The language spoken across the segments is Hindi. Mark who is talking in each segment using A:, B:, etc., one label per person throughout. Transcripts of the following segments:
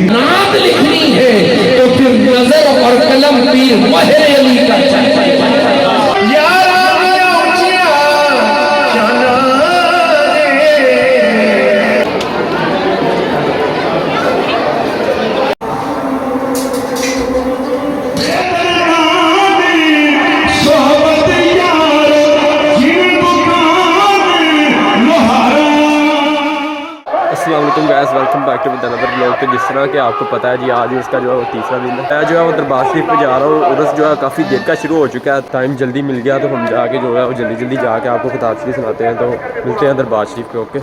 A: नात लिखनी है तो फिर नजर और कलम पीर महर अली का चाहिए।
B: अस्सलामुअलैकुम guys, welcome back to with another blog. तो जिस तरह कि आपको पता है जी, आज उसका जो है वो तीसरा दिन है। मैं जो है वो दरबार शरीफ पे जा रहा हूँ। उर्स जो है काफ़ी देर का शुरू हो चुका है, टाइम जल्दी मिल गया तो हम जाके जो है वो जल्दी जाके आपको खिताब शरीफ सुनाते हैं। तो मिलते हैं दरबार शरीफ पे। ओके।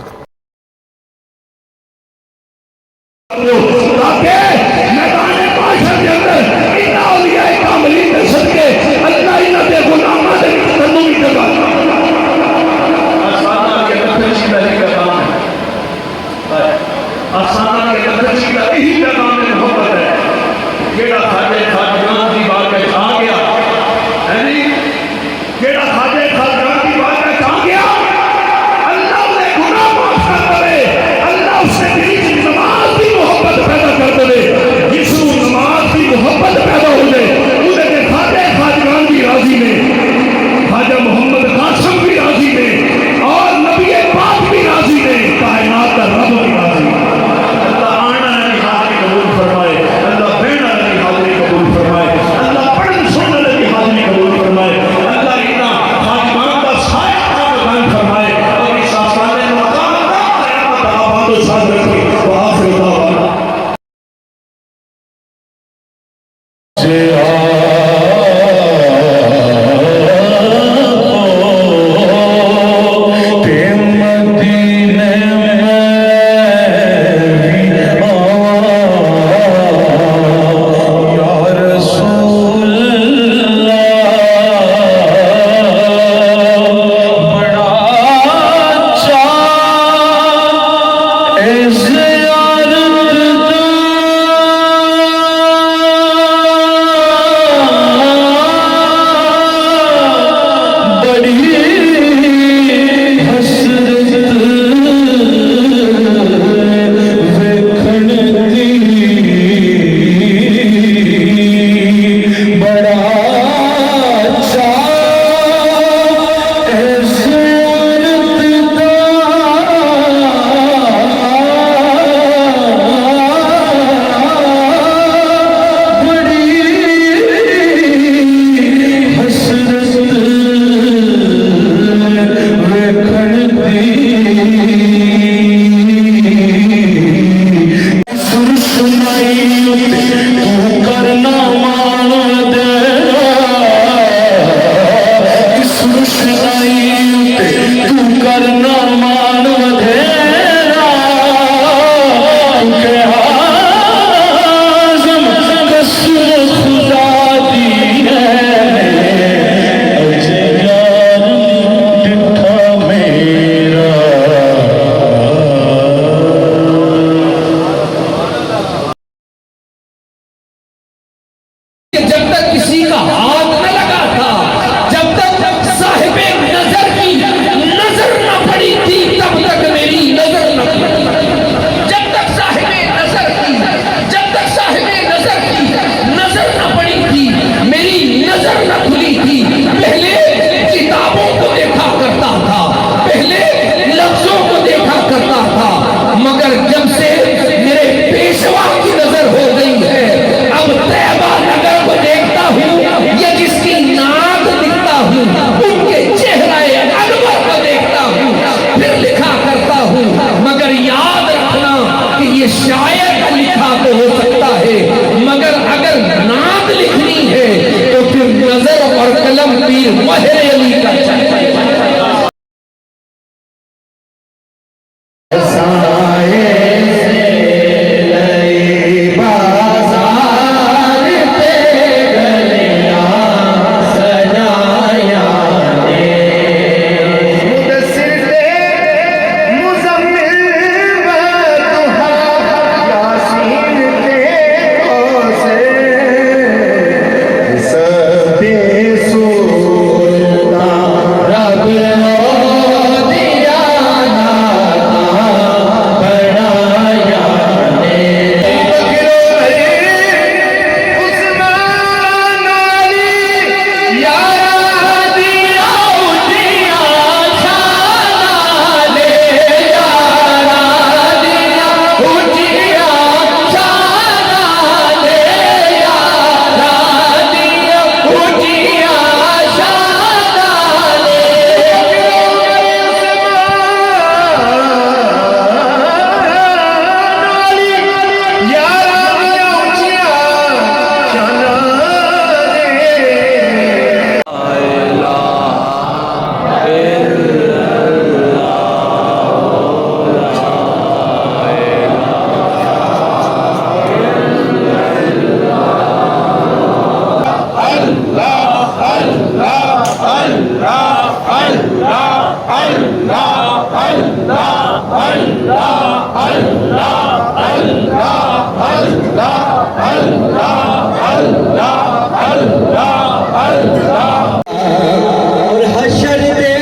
C: और हशर दे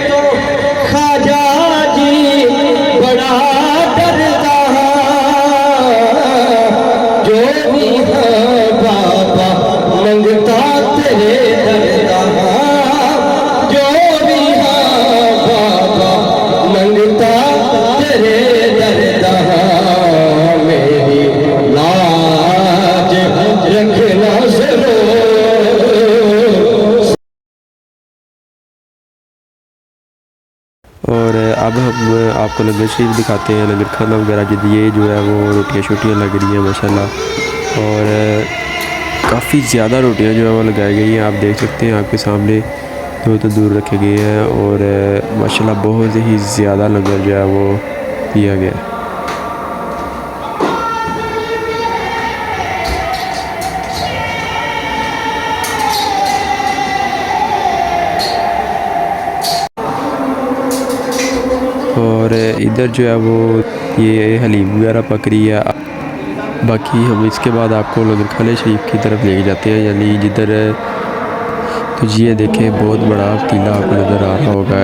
C: तो खाजा जी बड़ा डरदा जो भी है बाबा मंगता तेरे दरदा जो भी है बाबा मंगता तेरे दरदा मेरी लाज रखना जरूर।
B: और अब हम आपको लंगर शरीफ दिखाते हैं, लंगर खाना वगैरह जो ये जो है वो रोटियाँ शोटियाँ लग रही हैं माशाल्लाह। और काफ़ी ज़्यादा रोटियाँ जो है वो लगाई गई हैं, आप देख सकते हैं आपके सामने तो दूर रखे गए हैं। और माशाल्लाह बहुत ही ज़्यादा लंगर जो है वो किया गया है। और इधर जो है वो ये हलीम वगैरह पक रही है। बाकी हम इसके बाद आपको लंगर खाने शरीफ की तरफ लेके जाते हैं, यानी जिधर तो ये देखें बहुत बड़ा पतीला आपको नज़र आ रहा होगा।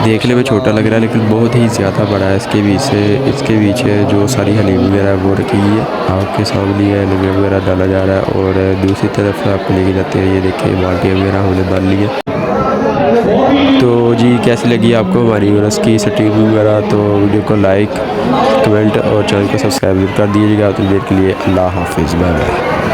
B: देखने में छोटा लग रहा है लेकिन बहुत ही ज़्यादा बड़ा है। इसके पीछे जो सारी हलीम वगैरह वो रखी गई है, आपके सामने है लंगर वगैरह डाला जा रहा है। और दूसरी तरफ आपको लेके जाते हैं, ये देखें बाल्टियाँ वगैरह हमने डाल ली है। तो जी कैसी लगी आपको हमारी उर्स की स्ट्रीम वगैरह, तो वीडियो को लाइक कमेंट और चैनल को सब्सक्राइब कर दीजिएगा। तो देर के लिए अल्लाह हाफिज़, बाय बाय।